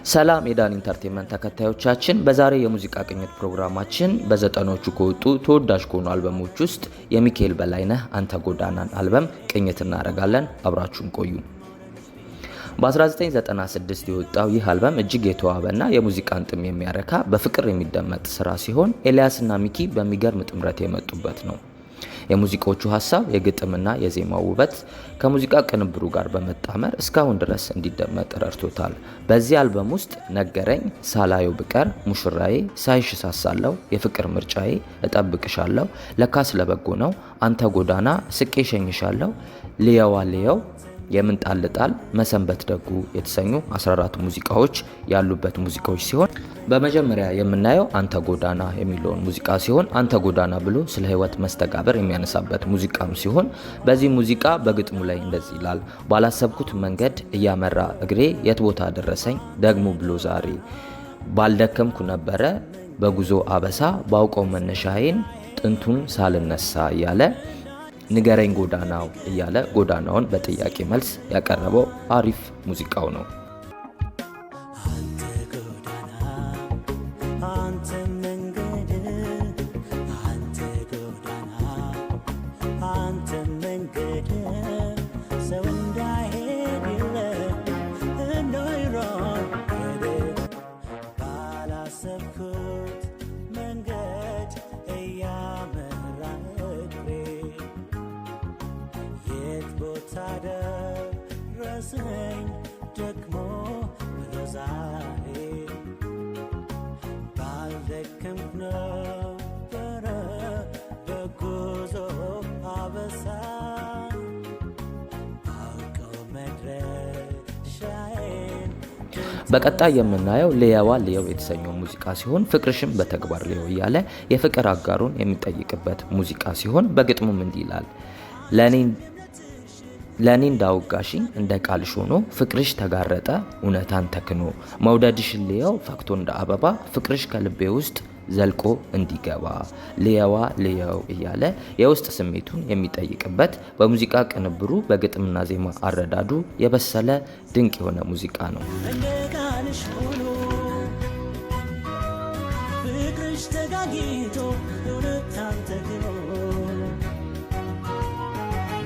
ሰላም የዳን ኢንተርቴይንመንት ተከታዮቻችን፣ በዛሬ የሙዚቃ ቅኝት ፕሮግራማችን በዘጠኖቹ ከወጡ ተወዳጅ ከሆኑ አልበሞች ውስጥ የሚካኤል በላይነህ አንተ ጎዳናን አልበም ቅኝት እናደርጋለን። አብራችሁን ቆዩ። በ1996 የወጣው ይህ አልበም እጅግ የተዋበና የሙዚቃን ጥም የሚያረካ በፍቅር የሚደመጥ ስራ ሲሆን ኤልያስና ሚኪ በሚገርም ጥምረት የመጡበት ነው። የሙዚቃዎቹ ሐሳብ፣ የግጥምና የዜማው ውበት ከሙዚቃ ቅንብሩ ጋር በመጣመር እስካሁን ድረስ እንዲደመጥ ረድቶታል። በዚህ አልበም ውስጥ ነገረኝ፣ ሳላየው ብቀር፣ ሙሽራዬ፣ ሳይሽ ሳሳለው፣ የፍቅር ምርጫዬ፣ እጠብቅሻለሁ፣ ለካስ ለበጎ ነው፣ አንተ ጎዳና፣ ስቄ ሸኝሻለሁ፣ ልየዋ ልየው፣ የምንጣልጣል፣ መሰንበት ደጉ የተሰኙ 14 ሙዚቃዎች ያሉበት ሙዚቃዎች ሲሆን በመጀመሪያ የምናየው አንተ ጎዳና የሚለውን ሙዚቃ ሲሆን አንተ ጎዳና ብሎ ስለ ህይወት መስተጋብር የሚያነሳበት ሙዚቃም ሲሆን በዚህ ሙዚቃ በግጥሙ ላይ እንደዚህ ይላል። ባላሰብኩት መንገድ እያመራ እግሬ የት ቦታ ደረሰኝ ደግሞ ብሎ ዛሬ ባልደከምኩ ነበረ በጉዞ አበሳ ባውቀው መነሻዬን ጥንቱን ሳልነሳ እያለ ንገረኝ ጎዳናው እያለ ጎዳናውን በጥያቄ መልስ ያቀረበው አሪፍ ሙዚቃው ነው። ደግሞ ዛሬ ባልደከም ነበረ በጉዞ አበሳ አውቀው መድረሻዬን። በቀጣይ የምናየው ልየዋ ልየው የተሰኘው ሙዚቃ ሲሆን ፍቅርሽም በተግባር ልየው እያለ የፍቅር አጋሩን የሚጠይቅበት ሙዚቃ ሲሆን በግጥሙም እንዲህ ይላል። ለኔ እንዳውጋሽኝ እንደ ቃልሽ ሆኖ ፍቅርሽ ተጋረጠ እውነታን ተክኖ መውደድሽን ልየው ፈክቶ እንደ አበባ ፍቅርሽ ከልቤ ውስጥ ዘልቆ እንዲገባ ልየዋ ልየው እያለ የውስጥ ስሜቱን የሚጠይቅበት በሙዚቃ ቅንብሩ በግጥምና ዜማ አረዳዱ የበሰለ ድንቅ የሆነ ሙዚቃ ነው። እንደ ቃልሽ ሆኖ ፍቅርሽ ተጋጊቶ እውነታን ተክኖ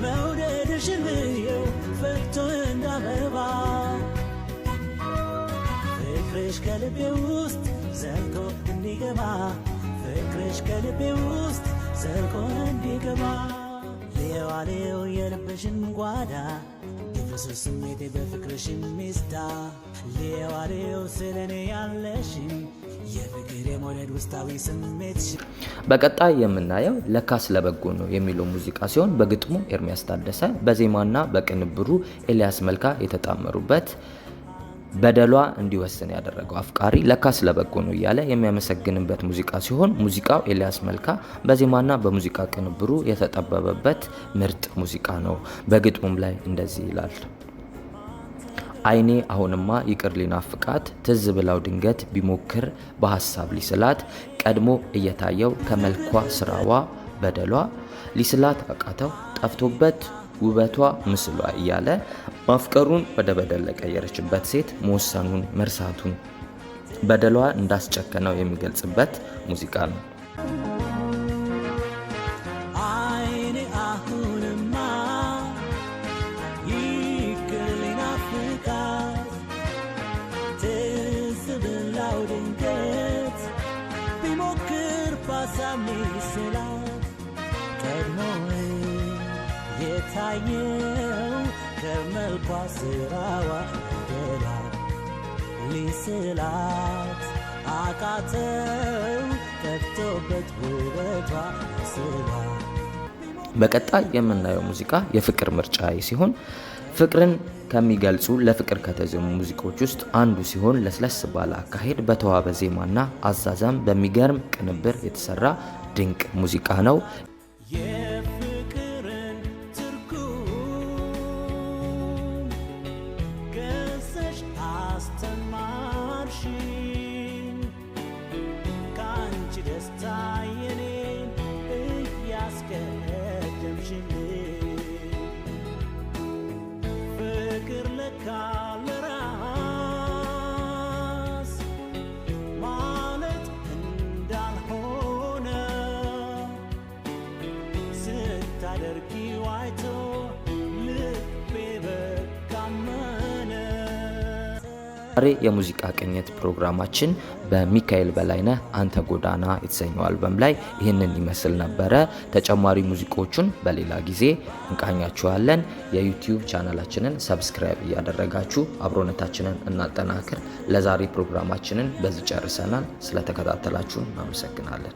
መውደድሽን ልየው ፈክቶ እንደ አበባ ፍቅርሽ ከልቤ ውስጥ ዘልቆ እንዲገባ ፍቅርሽ ከልቤ ውስጥ ዘልቆ እንዲገባ ልየዋ ልየው የልብሽን ጓዳ የፍቅር ስሜቴ በፍቅርሽ ሚስታ ልየዋ ልየው ስለኔ ያለሽን የፍቅር የመውደድ ውስጣዊ ስሜት። በቀጣይ የምናየው ለካስ ለበጎ ነው የሚለው ሙዚቃ ሲሆን በግጥሙ ኤርሚያስ ታደሰ በዜማና በቅንብሩ ኤልያስ መልካ የተጣመሩበት በደሏ እንዲወስን ያደረገው አፍቃሪ ለካስ ለበጎ ነው እያለ የሚያመሰግንበት ሙዚቃ ሲሆን ሙዚቃው ኤልያስ መልካ በዜማና በሙዚቃ ቅንብሩ የተጠበበበት ምርጥ ሙዚቃ ነው። በግጥሙም ላይ እንደዚህ ይላል። አይኔ አሁንማ ይቅር ሊናፍቃት ትዝ ብላው ድንገት ቢሞክር በሐሳብ ሊስላት ቀድሞ እየታየው ከመልኳ ስራዋ በደሏ ሊስላት አቃተው ጠፍቶበት ውበቷ ምስሏ እያለ ማፍቀሩን ወደ በደል ለቀየረችበት ሴት መወሰኑን መርሳቱን በደሏ እንዳስጨከነው የሚገልጽበት ሙዚቃ ነው። የታየው ከመልኳ ስራዋ ደላ ሊስላት አቃተው ጠፍቶበት ውበቷ ስላ። በቀጣይ የምናየው ሙዚቃ የፍቅር ምርጫዬ ሲሆን ፍቅርን ከሚገልጹ ለፍቅር ከተዘሙ ሙዚቃዎች ውስጥ አንዱ ሲሆን ለስለስ ባለ አካሄድ በተዋበ ዜማና አዛዛም በሚገርም ቅንብር የተሰራ ድንቅ ሙዚቃ ነው። ሕይወቱ ልቤ በቃመነ ዛሬ የሙዚቃ ቅኝት ፕሮግራማችን በሚካኤል በላይነህ አንተ ጎዳና የተሰኘው አልበም ላይ ይህንን ይመስል ነበረ። ተጨማሪ ሙዚቃዎቹን በሌላ ጊዜ እንቃኛችኋለን። የዩቲዩብ ቻናላችንን ሰብስክራይብ እያደረጋችሁ አብሮነታችንን እናጠናክር። ለዛሬ ፕሮግራማችንን በዚህ ጨርሰናል። ስለተከታተላችሁን እናመሰግናለን።